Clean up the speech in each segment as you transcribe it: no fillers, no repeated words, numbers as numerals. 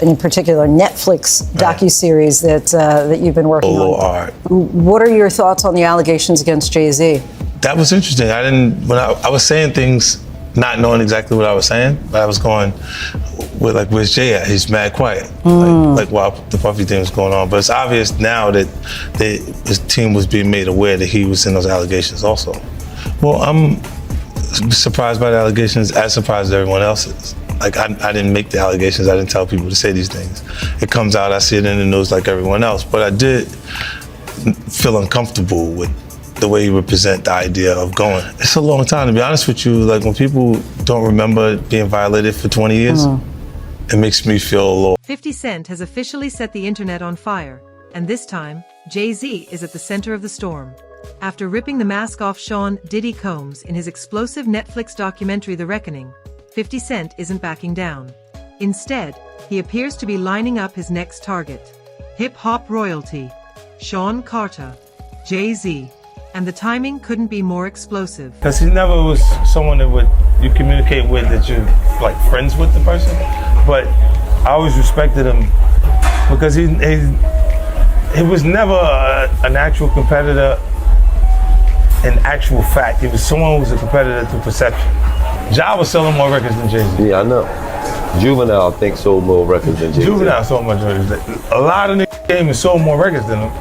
in particular Netflix docuseries that you've been working on. Art. What are your thoughts on the allegations against Jay-Z? That was interesting. When I was saying things, not knowing exactly what I was saying, but I was going with like, where's Jay at? He's mad quiet. Like while the Puffy thing was going on. But it's obvious now that his team was being made aware that he was in those allegations also. Well, I'm surprised by the allegations, as surprised as everyone else is. Like, I didn't make the allegations, I didn't tell people to say these things. It comes out, I see it in the news like everyone else, but I did feel uncomfortable with the way you represent the idea of going. It's a long time, to be honest with you. Like, when people don't remember being violated for 20 years, it makes me feel a little. 50 Cent has officially set the internet on fire, and this time, Jay-Z is at the center of the storm. After ripping the mask off Sean Diddy Combs in his explosive Netflix documentary The Reckoning, 50 Cent isn't backing down. Instead, he appears to be lining up his next target. Hip-hop royalty, Sean Carter, Jay-Z, and the timing couldn't be more explosive. Because he never was someone that you communicate with, that you're like friends with the person, but I always respected him because he was never an actual competitor in actual fact. He was someone who was a competitor through perception. Ja was selling more records than Jay-Z. Yeah, I know. Juvenile, I think, sold more records than Jay-Z. Juvenile sold more records. A lot of niggas came and sold more records than him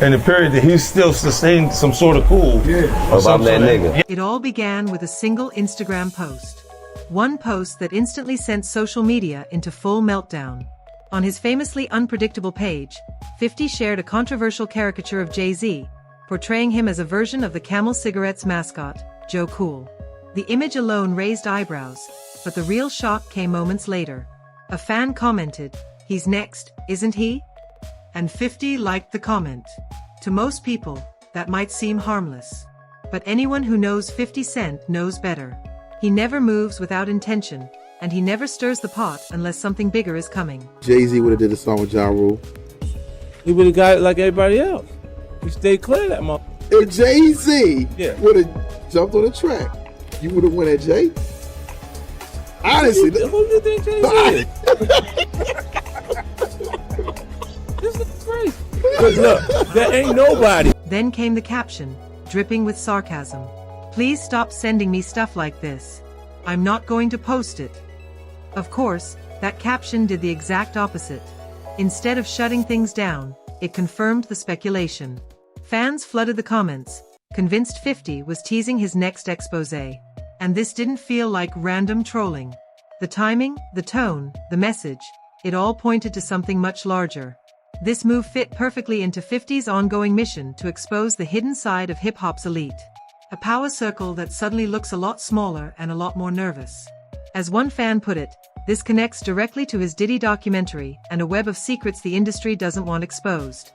in the period that he still sustained some sort of cool. About that nigga. It all began with a single Instagram post. One post that instantly sent social media into full meltdown. On his famously unpredictable page, 50 shared a controversial caricature of Jay-Z, portraying him as a version of the Camel Cigarettes mascot, Joe Cool. The image alone raised eyebrows, but the real shock came moments later. A fan commented, "He's next, isn't he?" And 50 liked the comment. To most people, that might seem harmless. But anyone who knows 50 Cent knows better. He never moves without intention, and he never stirs the pot unless something bigger is coming. Jay-Z would have did a song with Ja Rule. He would have got it like everybody else. He stayed clear of that mother. If Jay-Z Yeah. would have jumped on the track, you would have went at Jay? Honestly. Who you think Jay-Z is? This is crazy. But look, there ain't nobody. Then came the caption, dripping with sarcasm. "Please stop sending me stuff like this. I'm not going to post it." Of course, that caption did the exact opposite. Instead of shutting things down, it confirmed the speculation. Fans flooded the comments, convinced 50 was teasing his next exposé. And this didn't feel like random trolling. The timing, the tone, the message, it all pointed to something much larger. This move fit perfectly into 50's ongoing mission to expose the hidden side of hip-hop's elite. A power circle that suddenly looks a lot smaller and a lot more nervous. As one fan put it, this connects directly to his Diddy documentary and a web of secrets the industry doesn't want exposed.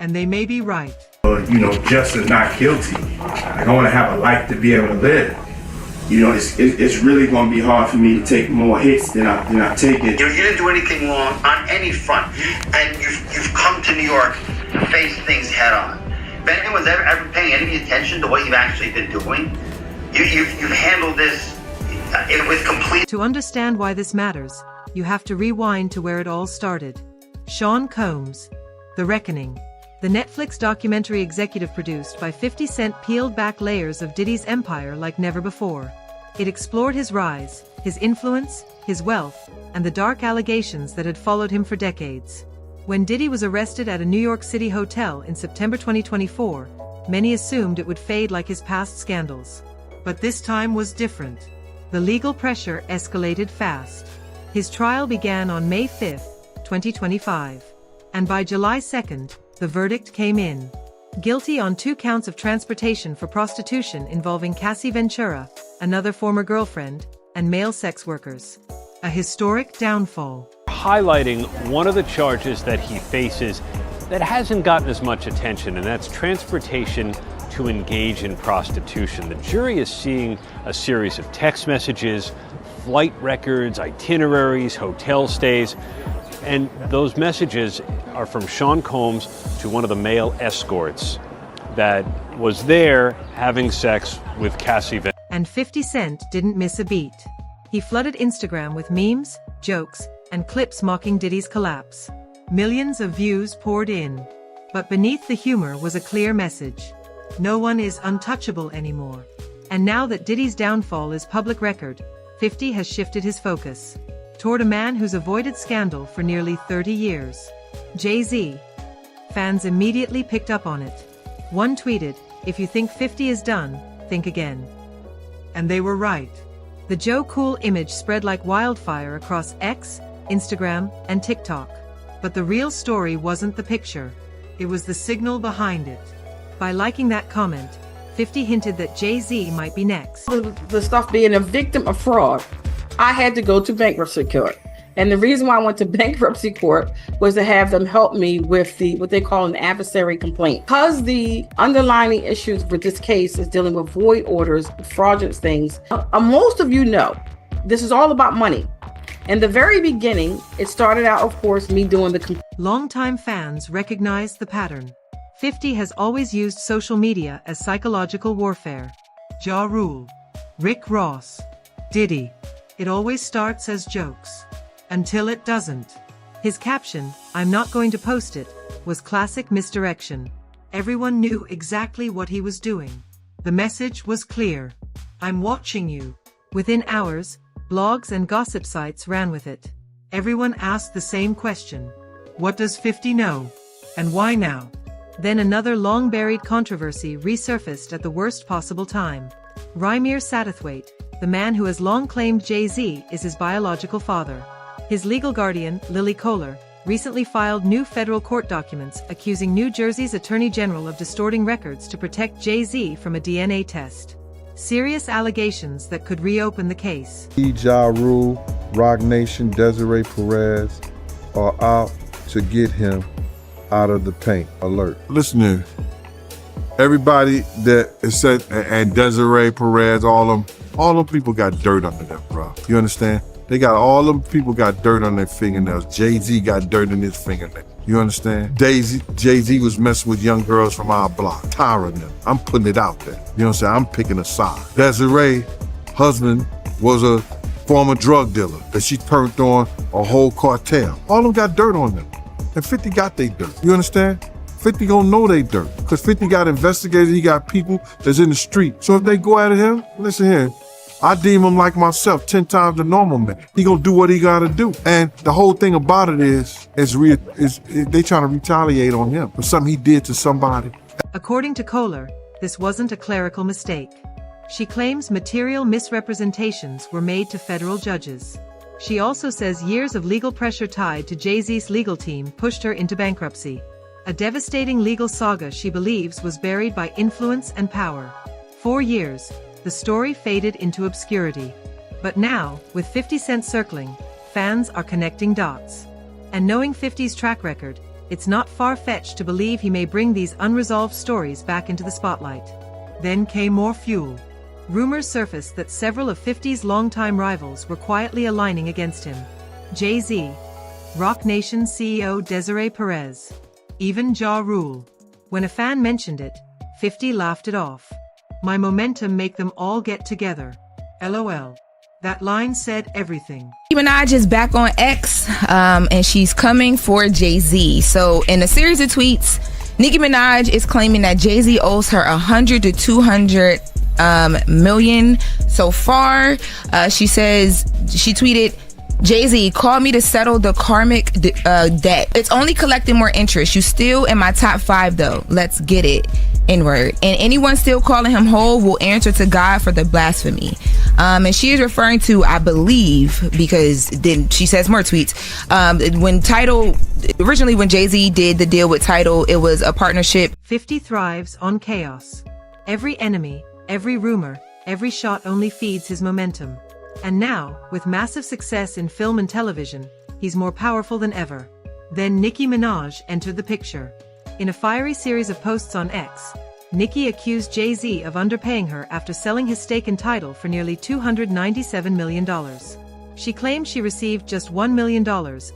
And they may be right. Just is not guilty. Like, I want to have a life to be able to live. It's really going to be hard for me to take more hits than I take it. You didn't do anything wrong on any front, and you've come to New York to face things head on. If anyone's ever paying any attention to what you've actually been doing, you've handled this with complete. To understand why this matters, you have to rewind to where it all started. Sean Combs, The Reckoning. The Netflix documentary executive produced by 50 Cent peeled back layers of Diddy's empire like never before. It explored his rise, his influence, his wealth, and the dark allegations that had followed him for decades. When Diddy was arrested at a New York City hotel in September 2024, many assumed it would fade like his past scandals. But this time was different. The legal pressure escalated fast. His trial began on May 5, 2025. And by July 2nd, the verdict came in. Guilty on 2 counts of transportation for prostitution involving Cassie Ventura, another former girlfriend, and male sex workers. A historic downfall. Highlighting one of the charges that he faces that hasn't gotten as much attention, and that's transportation to engage in prostitution. The jury is seeing a series of text messages, flight records, itineraries, hotel stays, and those messages are from Sean Combs to one of the male escorts that was there having sex with Cassie Ventura. And 50 Cent didn't miss a beat. He flooded Instagram with memes, jokes, and clips mocking Diddy's collapse. Millions of views poured in. But beneath the humor was a clear message. No one is untouchable anymore. And now that Diddy's downfall is public record, 50 has shifted his focus toward a man who's avoided scandal for nearly 30 years. Jay-Z. Fans immediately picked up on it. One tweeted, "If you think 50 is done, think again." And they were right. The Joe Cool image spread like wildfire across X, Instagram, and TikTok. But the real story wasn't the picture. It was the signal behind it. By liking that comment, 50 hinted that Jay-Z might be next. The stuff being a victim of fraud, I had to go to bankruptcy court. And the reason why I went to bankruptcy court was to have them help me with what they call an adversary complaint. Because the underlying issues with this case is dealing with void orders, fraudulent things. Most of you know, this is all about money. In the very beginning, it started out, of course, me doing the... Longtime fans recognized the pattern. 50 has always used social media as psychological warfare. Ja Rule, Rick Ross, Diddy. It always starts as jokes. Until it doesn't. His caption, "I'm not going to post it," was classic misdirection. Everyone knew exactly what he was doing. The message was clear. "I'm watching you." Within hours, blogs and gossip sites ran with it. Everyone asked the same question. What does 50 know? And why now? Then another long-buried controversy resurfaced at the worst possible time. Rymir Satterthwaite, the man who has long claimed Jay-Z is his biological father. His legal guardian, Lily Kohler, recently filed new federal court documents accusing New Jersey's Attorney General of distorting records to protect Jay-Z from a DNA test. Serious allegations that could reopen the case. Ja Rule, Rock Nation, Desiree Perez are out to get him out of the paint. Alert. Listen here. Everybody that is said, and Desiree Perez, all them people got dirt under them, bro. You understand? They got all them people got dirt on their fingernails. Jay-Z got dirt in his fingernails. You understand? Jay-Z was messing with young girls from our block, tiring them. I'm putting it out there. You know what I'm saying? I'm picking a side. Desiree, husband, was a former drug dealer that she turned on a whole cartel. All of them got dirt on them. And 50 got they dirt. You understand? 50 gonna know they dirt. Because 50 got investigators, he got people that's in the street. So if they go at him, listen here, I deem him like myself, 10 times the normal man. He gonna do what he gotta do. And the whole thing about it is they trying to retaliate on him for something he did to somebody. According to Kohler, this wasn't a clerical mistake. She claims material misrepresentations were made to federal judges. She also says years of legal pressure tied to Jay-Z's legal team pushed her into bankruptcy. A devastating legal saga she believes was buried by influence and power. 4 years, the story faded into obscurity. But now, with 50 Cent circling, fans are connecting dots. And knowing 50's track record, it's not far-fetched to believe he may bring these unresolved stories back into the spotlight. Then came more fuel. Rumors surfaced that several of 50's longtime rivals were quietly aligning against him. Jay-Z, Rock Nation CEO Desiree Perez, even Ja Rule. When a fan mentioned it, 50 laughed it off. "My momentum make them all get together. LOL." That line said everything. Nicki Minaj is back on X, and she's coming for Jay-Z. So in a series of tweets, Nicki Minaj is claiming that Jay-Z owes her 100 to 200 million so far. She says, she tweeted, "Jay-Z, call me to settle the karmic debt. It's only collecting more interest. You still in my top 5 though. Let's get it." N-word. "And anyone still calling him whole will answer to God for the blasphemy." And she is referring to, I believe, because then she says more tweets. Originally when Jay-Z did the deal with Tidal, it was a partnership. 50 thrives on chaos. Every enemy, every rumor, every shot only feeds his momentum. And now, with massive success in film and television, he's more powerful than ever. Then Nicki Minaj entered the picture. In a fiery series of posts on X, Nicki accused Jay-Z of underpaying her after selling his stake in Tidal for nearly $297 million. She claimed she received just $1 million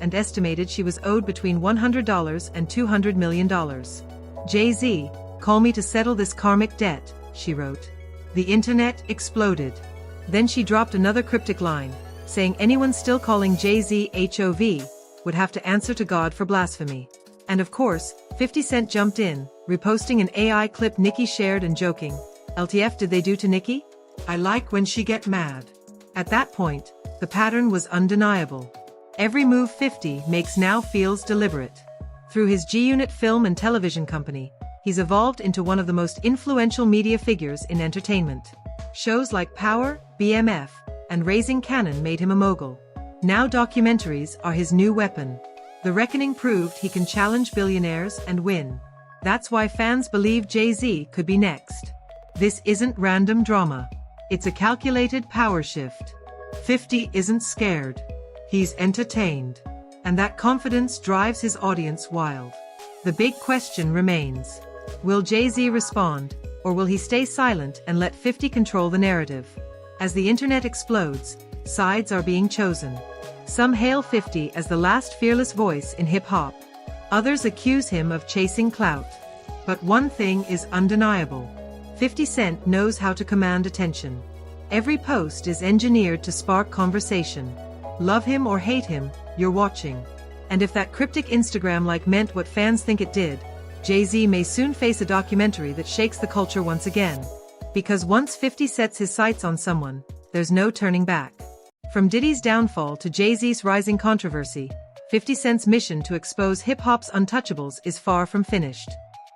and estimated she was owed between $100 and $200 million. "Jay-Z, call me to settle this karmic debt," she wrote. The internet exploded. Then she dropped another cryptic line. saying anyone still calling Jay-Z HOV would have to answer to God for blasphemy. And of course, 50 Cent jumped in, reposting an AI clip Nicki shared and joking, "LTF did they do to Nicki? I like when she get mad." At that point, the pattern was undeniable. Every move 50 makes now feels deliberate. Through his G-Unit film and television company, he's evolved into one of the most influential media figures in entertainment. Shows like Power, BMF, and Raising Cannon made him a mogul. Now documentaries are his new weapon. The Reckoning proved he can challenge billionaires and win. That's why fans believe Jay-Z could be next. This isn't random drama. It's a calculated power shift. 50 isn't scared. He's entertained. And that confidence drives his audience wild. The big question remains. Will Jay-Z respond, or will he stay silent and let 50 control the narrative? As the internet explodes, sides are being chosen. Some hail 50 as the last fearless voice in hip-hop. Others accuse him of chasing clout. But one thing is undeniable. 50 Cent knows how to command attention. Every post is engineered to spark conversation. Love him or hate him, you're watching. And if that cryptic Instagram like meant what fans think it did, Jay-Z may soon face a documentary that shakes the culture once again. Because once 50 sets his sights on someone, there's no turning back. From Diddy's downfall to Jay-Z's rising controversy, 50 Cent's mission to expose hip-hop's untouchables is far from finished.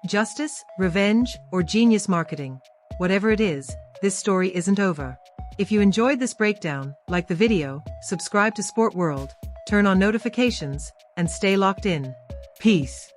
Justice, revenge, or genius marketing, whatever it is, this story isn't over. If you enjoyed this breakdown, like the video, subscribe to Sport World, turn on notifications, and stay locked in. Peace.